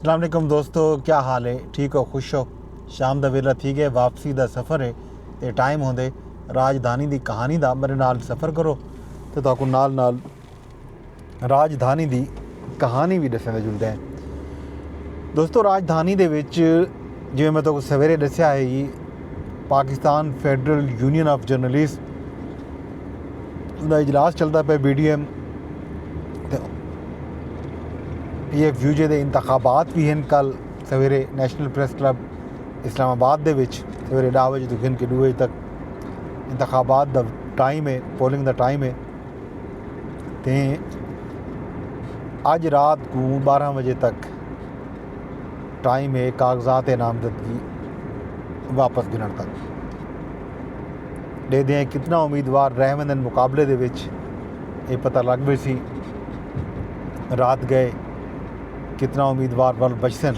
अस्सलाम वालेकुम दोस्तों, क्या हाल है? ठीक हो, खुश हो? शाम दा वेला ठीक है, वापसी दा सफ़र है ते टाइम होंदे राजधानी दी कहानी दा मेरे नाल सफ़र करो तो तुहानू नाल नाल राजधानी दी कहानी भी दस्सण जुड़दे हैं। दोस्तों, राजधानी दे विच जिवें मैं तुहानू सवेरे दस्सिया है जी, Pakistan federal union of journalist दा इजलास चलदा पिया BDM ते PFUJ ਦੇ इंतखाबात भी हैं। कल सवेरे नैशनल प्रेस क्लब इस्लामाबाद दे विच सवेरे 10 बजे तो गिन के 2 बजे तक इंतखाबात दा टाइम है, पोलिंग दा टाइम है। ते अज रात को 12 बजे तक टाइम है कागजात नामजदगी वापस गिनण तक। दे दें कितना उम्मीदवार रह वंदन मुकाबले दे विच ये पता लग भी सी। रात गए कितना उम्मीदवार वल बचसन,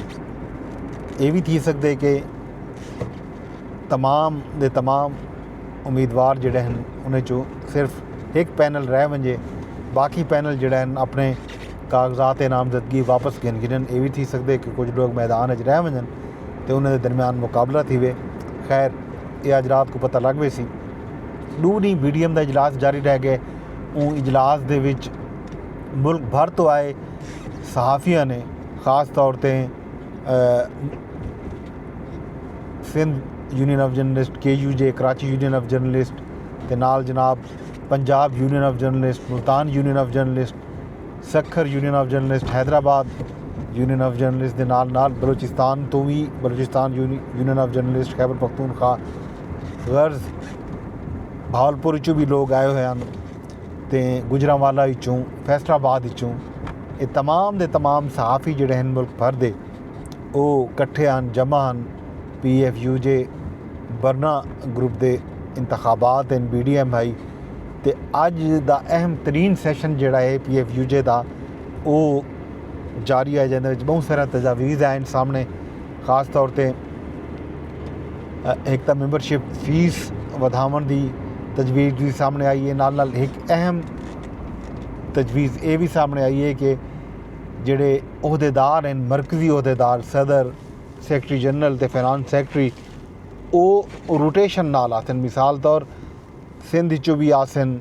ये भी थी सकते कि तमाम दे तमाम उम्मीदवार जिहड़े हैं उन्हें चो सिर्फ एक पैनल रह वंजे, बाकी पैनल जिहड़े हैं अपने कागजात नामजदगी वापस गिनन। ये भी थी सकते कि कुछ लोग मैदान रह वंजन तो उन्होंने दरम्यान मुकाबला थी वे। खैर, ये अज रात को पता लग भी सी। दू नहीं BDM का इजलास जारी रह गए। इजलास दे विच मुल्क भर तो आए सहाफ़िया ने, ख़ास तौर पर Sindh union of journalist, KUJ Karachi union of journalist के नाल जनाब Punjab union of journalist, Multan union of journalist, Sukkur union of journalist, Hyderabad union of journalist के नाल बलोचिस्तान तो भी Balochistan union of journalist, Khyber Pakhtunkhwa, गर्ज भावलपुर चो भी लोग आए हुए हैं तो गुजरांवाला विचों, फैसलाबाद विचों, ये तमाम दे तमाम सहाफ़ी जिहड़े हैं मुल्क भर दे वो कट्ठे हैं, जमा हैं। PFUJ बरना ग्रुप दे इंतखाबात हैं BDM आई ते अज दा अहम तरीन सैशन जिहड़ा है PFUJ दा वो जारी है, जिहदे विच बहुत सारा तजावीज़ आए सामने। ख़ास तौर पर एक तो मैंबरशिप फीस वधावन की तजवीज़ भी सामने आई है। नाल एक अहम तजवीज़ ये भी सामने आई है कि जिहड़े अहदेदार हैं, मरकज़ी अहदेदार, सदर, सैकटरी जनरल ते फाइनांस सैकटरी, वो रोटेशन नाल आसन। मिसाल तौर सिंध विचों भी आसन,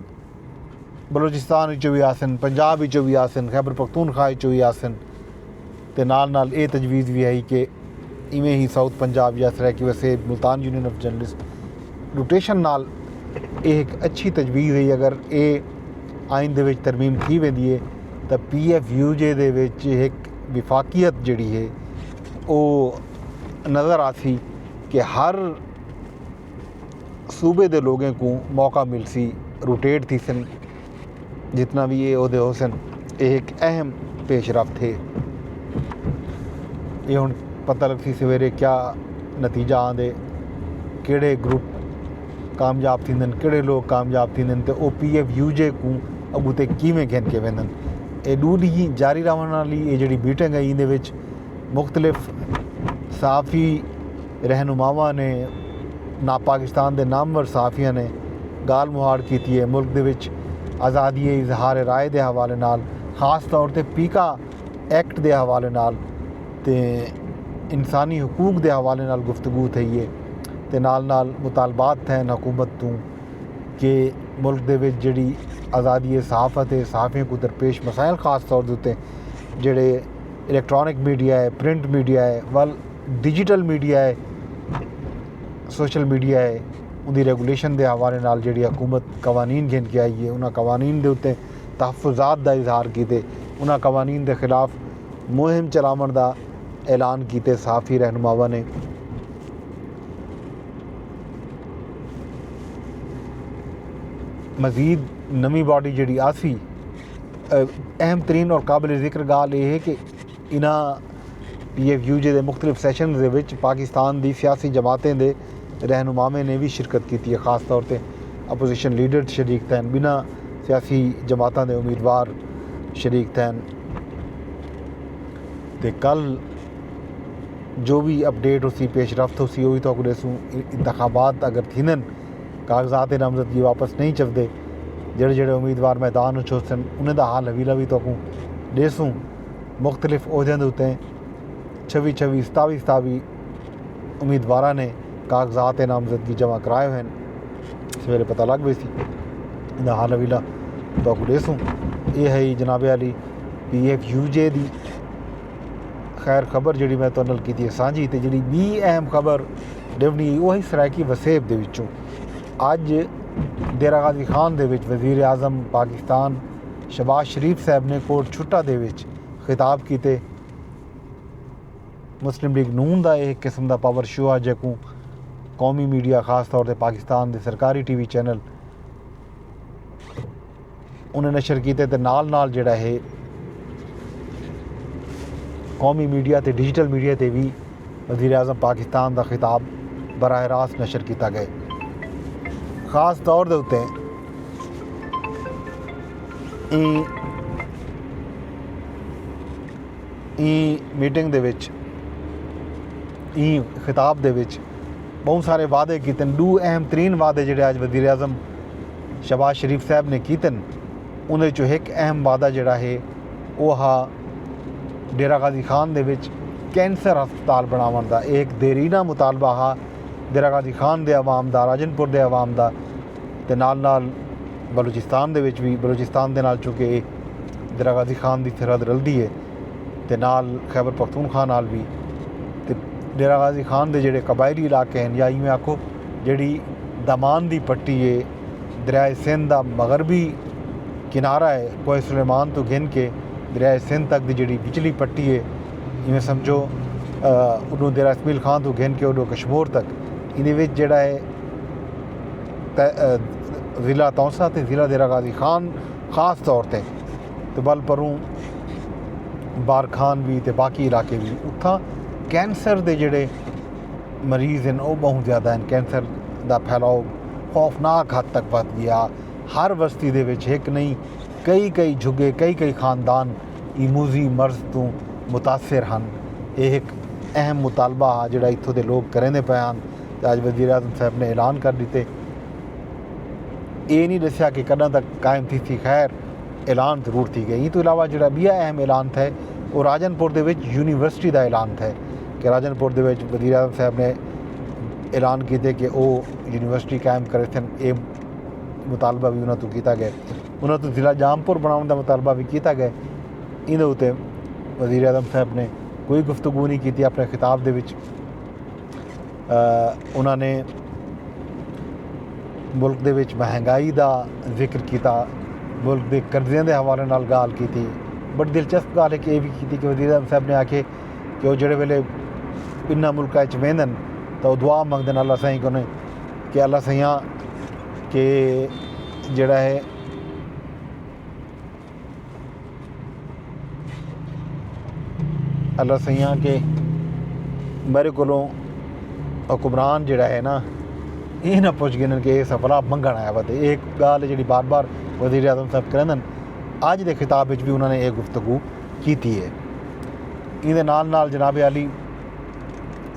बलोचिस्तान विचों भी आसन, पंजाब विचों भी आसन, खैबर पख्तूनख्वा विचों भी आसन। ते नाल ये तजवीज़ भी आई कि इवें ही साउथ पंजाब या सराकी वैसे Multan union of journalist rotation नाल एक अच्छी तजवीज़ है। अगर ये आइन दे विच तरमीम की वेंदी है तो PFUJ दे विच एक विफाकियत जिहड़ी है वो नज़र आसी कि हर सूबे दे लोगों को मौका मिल सी, रोटेट थी सन, जितना भी ये उहदे हो सन। एक अहम पेशरफ्त है। ये हुण पता लग सी सवेरे क्या नतीजा आंदे, किहड़े ग्रुप कामयाब थींदन, किहड़े लोग कामयाब थींदन ते ओ PFUJ को अगूते किवें गिन के वेंदन। ये दू ॾींहं जारी रहण वाली ये जिहड़ी मीटिंग है, इहदे विच मुख्तलिफ सहाफ़ी रहनुमावां ने, ना पाकिस्तान के नामवर सहाफ़ियां ने गाल मुहाड़ की है मुल्क दे विच आज़ादी इजहार राय के हवाले नाल, ख़ास तौर पर पीका एक्ट के हवाले नाल ते इंसानी हकूक के हवाले नाल गुफ्तगू थी है। ते नाल मुतालबात हैं हुकूमत तो कि मुल्क दे विच जिहड़ी आज़ादी सहाफ़त है, सहाफ़ियों को दरपेश मसाइल ख़ास तौर के उत्ते जिहड़े इलैक्ट्रॉनिक मीडिया है, प्रिंट मीडिया है, वल डिजिटल मीडिया है, सोशल मीडिया है, उनकी रेगूलेशन के हवाले नाल जिहड़ी हुकूमत कवानीन गिन के आई है, उन्होंने कवानीन के उत्ते तहफ़्फ़ुज़ात का इजहार किए, उन्होंने कवानीन के खिलाफ मुहिम चलावन का ऐलान किए सहाफ़ी रहनुमावां ने। मज़ीद नवी बॉडी जिहड़ी आसी, अहम तरीन और काबिल ज़िक्र गाल ये है कि इन्हां PFUJ के मुख्तलिफ सैशन दे विच पाकिस्तान की सियासी जमातें के रहनुमावें ने भी शिरकत की है। ख़ास तौर पर अपोजिशन लीडर शरीक थे, बिना सियासी जमातों के उम्मीदवार शरीक थे। तो कल जो भी अपडेट उसी पेशरफ्त होसी वही तो दसूँ। इंतखाबात अगर थीनन, कागजात नामजदगी वापस नहीं चलते, जेड़े जेड़े उम्मीदवार मैदान सन उन्हें दा हाल हवीला भी तो देसूँ। मुख्तलिफ अहदों के उत्ते 26 27 उम्मीदवार ने कागजात नामजदगी जमा कराए हुए हैं। सवेरे पता लग गई सी इहदा हाल हवीला तो देसूँ ये है जनाब अली PFUJ दी खैर खबर जी मैं तुहाडे नाल कीती है सांझी। तो जी बी अहम खबर देवनी वही सरायकी वसेब दे विचों अज डेरा गाजी खान दे विच वज़ीर आज़म पाकिस्तान शहबाज शरीफ साहब ने कोट छुट्टा दे विच खिताब किए। मुस्लिम लीग नून का एक किस्म का पावर शो है जेकू कौमी मीडिया खास तौर पर पाकिस्तान के सरकारी TV चैनल उन्हें नशर किए। तो नाल जिहड़ा है कौमी मीडिया ते डिजिटल मीडिया ते भी वज़ीर आज़म पाकिस्तान का खिताब बराह रास्त नशर किया गया। खास तौर के उत्ते मीटिंग दे विच खिताब दे विच बहुत सारे वादे किए। दो अहम तरीन वादे जिहड़े अज वज़ीर आज़म शहबाज शरीफ साहब ने किए। उन्हें चो एक अहम वादा जिहड़ा है वो हा डेरा गाजी खान दे विच कैंसर हस्पताल बनावन दा। एक देरीना मुतालबा हा डेरा गाजी खान दे अवाम दा, राजनपुर दे अवाम दा ते नाल बलूचिस्तान दे विच भी। बलूचिस्तान दे नाल चूँकि डेरा गाजी खान दी सरहद रलदी है ते नाल खैबर पख्तूनख्वा नाल भी। ते डेरा गाजी खान दे जिहड़े कबायली इलाके हैं या इवें आखो जिहड़ी दमान दी पट्टी है दरियाए सिंध दा मगरबी किनारा है कोहे सुलेमान तो गिन के दरियाए सिंध तक दी जिहड़ी बिजली पट्टी है इवें समझो उन्होंने डेरा इसमाइल खान तो गिन के उन्होंने कश्मीर तक इहदे विच जिहड़ा है ज़िला तौसा ते ज़िला डेरा गाजी खान खास तौर पर तो बल परों बारखान भी तो बाकी इलाके भी उत्थां कैंसर के जिहड़े मरीज़ हैं वो बहुत ज़्यादा हैं। कैंसर का फैलाव खौफनाक हद तक वध गया। हर बस्ती दे विच एक नहीं कई झुगे कई खानदान इमूजी मर्ज तो मुतासर हैं। यह एक अहम मुतालबा है जिहड़ा इत्थों के लोग करेंदे पे हैं। अज वज़ीर आज़म साहब ने ऐलान कर दिते। ये नहीं दस्या कि कदों तक कायम थी खैर ऐलान जरूर थी गई। तो इलावा जो बिया अहम ऐलान था वो राजनपुर दे विच यूनीवर्सिटी का ऐलान था कि राजनपुर दे विच वज़ीर आज़म साहब ने ऐलान किए कि वो यूनीवर्सिटी कायम करे थे। ये मुतालबा भी उन्होंने तो किया गया। उन्होंने तो ज़िला जामपुर बनाने का मुतालबा भी किया गया। इहदे उत्ते वज़ीर आज़म साहब ने कोई गुफ्तगू नहीं की अपने खिताब दे विच। उन्होंने मुल्क दे विच महंगाई का जिक्र किया, मुल्क के कर्ज़िਆਂ के हवाले नाल गाल की। बड़ी दिलचस्प गाल एक ये भी की कि वज़ीर आज़म साहब ने आखे कि वो जिहड़े वेले इन्हां मुल्कां च वेंदन तो दुआ मंगदे अल्लाह साईं कोने कि अल्लाह साईं कि जिहड़ा है अल्लाह साईं कि मेरे कोलों हुक्मरान जिहड़ा है ना ये ना पुछ गिन कि ये सफला मंगण आया वा। एक गाल जी बार बार वज़ीर आज़म साहब करेंदन अज के खिताब में भी उन्होंने ये गुफ्तगू की है। इहदे नाल जनाब अली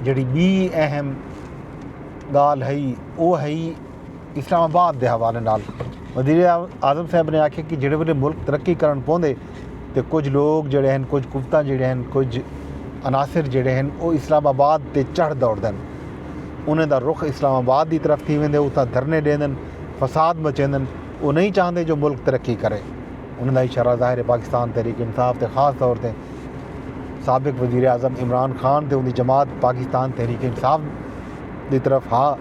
जी बी अहम गाल है वो है इस्लामाबाद के हवाले नाल। वज़ीर आज़म साहब ने आखे कि जिहड़े वेले मुल्क तरक्की करन पौंदे तो कुछ लोग जिहड़े हैं कुछ कुवतां जिहड़े हैं कुछ अनासर जिहड़े हैं वो इस्लामाबाद ते चढ़ दौड़दन। उन्हें दा रुख इस्लामाबाद की तरफ थी वेंदे उत्थां धरने देंदन फसाद मचेंदन। वो नहीं चाहते जो मुल्क तरक्की करे। उन्होंने इशारा ज़ाहिर है पाकिस्तान तहरीक इंसाफ ते ख़ास तौर पर साबिक वज़ीर आज़म इमरान खान ते उनकी जमात पाकिस्तान तहरीक इंसाफ की तरफ हाँ।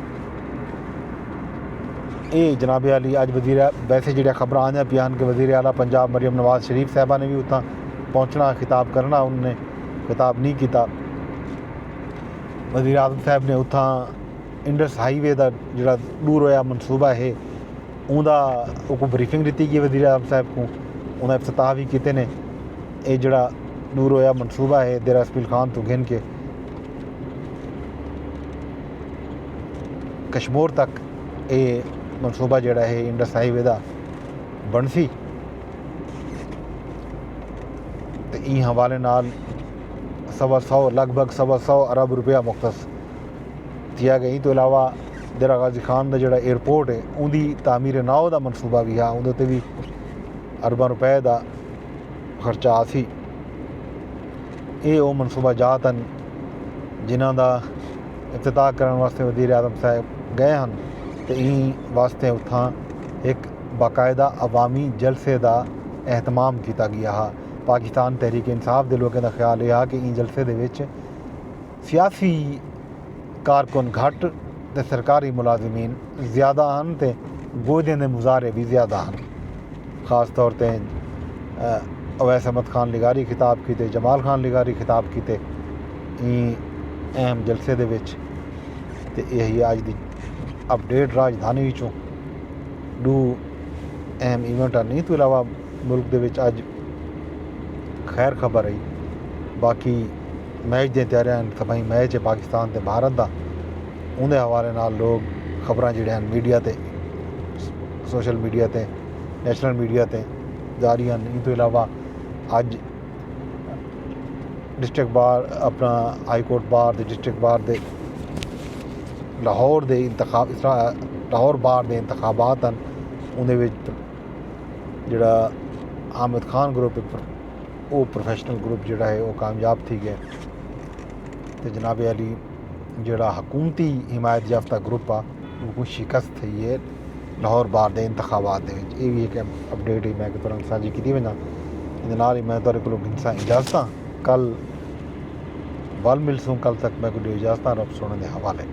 ये जनाब अली अज वज़ीर वैसे जो खबर आने पियान कि वज़ीर आला पंजाब मरियम नवाज शरीफ साहबा ने भी उत्थां पहुँचना खिताब करना, उन्होंने खिताब नहीं किया। वज़ीर आज़म साहब ने उत्थां इंडस हाईवे का जो दूर होया मनसूबा है उनका को ब्रीफिंग दी गई। वज़ीर आज़म साहब को उन्हें इफ्तिताह भी किए ने। ये जड़ा दूर होया मनसूबा है डेरा इसमाइल खान तो गिन के कश्मीर तक ये मनसूबा जड़ा है इंडस हाईवे का बन सी। तो ई हवाले नाल 100 लगभग 100 अरब रुपया मुख्तस किया गई। तो इलावा डेरा गाजी खान का जोड़ा एयरपोर्ट है उनकी तामीर नाव का मनसूबा भी है, उन्होंने भी अरबा रुपए का खर्चा आसी। ये वो मनसूबा जातन ਜਿਨ੍ਹਾਂ ਦਾ ਇਫਤਿਤਾਹ ਕਰਨ ਵਾਸਤੇ ਵਜ਼ੀਰ ਆਜ਼ਮ ਸਾਹਿਬ ਗਏ ਹਨ ਤੇ ਇਹ ਵਾਸਤੇ ਉੱਥਾਂ ਇੱਕ ਬਾਕਾਇਦਾ ਅਵਾਮੀ ਜਲਸੇ ਦਾ ਅਹਿਤਮਾਮ ਕੀਤਾ ਗਿਆ ਹੈ। ਪਾਕਿਸਤਾਨ ਤਹਿਰੀਕ ਇਨਸਾਫ ਦੇ ਲੋਕਾਂ ਦਾ ਖਿਆਲ ਇਹ ਆ ਕਿ ਇਹ ਜਲਸੇ ਦੇ ਵਿੱਚ ਸਿਆਸੀ ਕਾਰਕੁਨ ਘੱਟ ਤੇ ਸਰਕਾਰੀ ਮੁਲਾਜ਼ਮੀਨ ਜ਼ਿਆਦਾ ਹਨ ਤੇ ਗੋਇਦਿਆਂ ਦੇ ਮੁਜ਼ਾਹਰੇ ਵੀ ਜ਼ਿਆਦਾ ਹਨ। ਖਾਸ ਤੌਰ ਤੇ ਅਵੈਸ ਅਹਿਮਦ ਖਾਨ ਲਿਗਾਰੀ ਖਿਤਾਬ ਕੀਤੇ, ਜਮਾਲ ਖਾਨ ਲਿਗਾਰੀ ਖਿਤਾਬ ਕੀਤੇ ਇਹ ਅਹਿਮ ਜਲਸੇ ਦੇ ਵਿੱਚ। ਤੇ ਇਹੀ ਅੱਜ ਦੀ ਅਪਡੇਟ ਰਾਜਧਾਨੀ ਵਿੱਚੋਂ ਦੋ ਅਹਿਮ ਇਵੈਂਟ ਹਨ। ਇਸ ਤੋਂ ਇਲਾਵਾ ਮੁਲਕ ਦੇ ਵਿੱਚ ਅੱਜ ਖੈਰ ਖਬਰ ਆਈ, ਬਾਕੀ ਮੈਚ ਦੀਆਂ ਤਿਆਰੀਆਂ ਸਭਈ ਮੈਚ ਹੈ ਪਾਕਿਸਤਾਨ ਤੇ ਭਾਰਤ ਦਾ, ਉਹਦੇ ਹਵਾਲੇ ਨਾਲ ਲੋਕ ਖਬਰਾਂ ਜਿਹੜੀਆਂ ਹਨ ਮੀਡੀਆ ਤੇ, ਸੋਸ਼ਲ ਮੀਡੀਆ ਤੇ, ਨੈਸ਼ਨਲ ਮੀਡੀਆ ਤੇ ਜਾਰੀ ਹਨ। ਇਸ ਤੋਂ ਇਲਾਵਾ ਅੱਜ ਡਿਸਟ੍ਰਿਕਟ ਬਾਰ ਆਪਣਾ ਹਾਈ ਕੋਰਟ ਬਾਰ ਦੇ ਡਿਸਟ੍ਰਿਕਟ ਬਾਰ ਦੇ ਲਾਹੌਰ ਦੇ ਲਾਹੌਰ ਬਾਰ ਦੇ ਇੰਤਖਾਬਾਤ ਹਨ। ਉਹਦੇ ਵਿੱਚ ਜਿਹੜਾ ਹਾਮਿਦ ਖਾਨ ਗਰੁੱਪ ਉਹ ਪ੍ਰੋਫੈਸ਼ਨਲ ਗਰੁੱਪ ਜਿਹੜਾ ਹੈ ਉਹ ਕਾਮਯਾਬ थी गया ਤੇ जनाब अली ਜਿਹੜਾ ਹਕੂਮਤੀ ਹਿਮਾਇਤ याफ्ता ग्रुप ਆ ਉਹ शिकस्त थी है लाहौर बार ਦੇ इंतखाबात ਦੇ ਵਿੱਚ। ਇਹ ਵੀ ਇੱਕ ਅਪਡੇਟ ਹੀ ਮੈਂ ਕਿ ਤੁਹਾਨੂੰ ਸਾਂਝੀ ਕੀਤੀ ਵਜਾਂ। ਇਹਦੇ ਨਾਲ ਹੀ ਮੈਂ ਤੁਹਾਡੇ ਕੋਲੋਂ ਗਿਣਸਾਂ ਇਜਾਜ਼ਤਾਂ, ਕੱਲ ਵੱਲ ਮਿਲਸੂੰ, ਕੱਲ ਤੱਕ ਮੈਂ ਕੋਈ ਇਜਾਜ਼ਤਾਂ ਰੱਬ ਸੁਣਨ ਦੇ ਹਵਾਲੇ।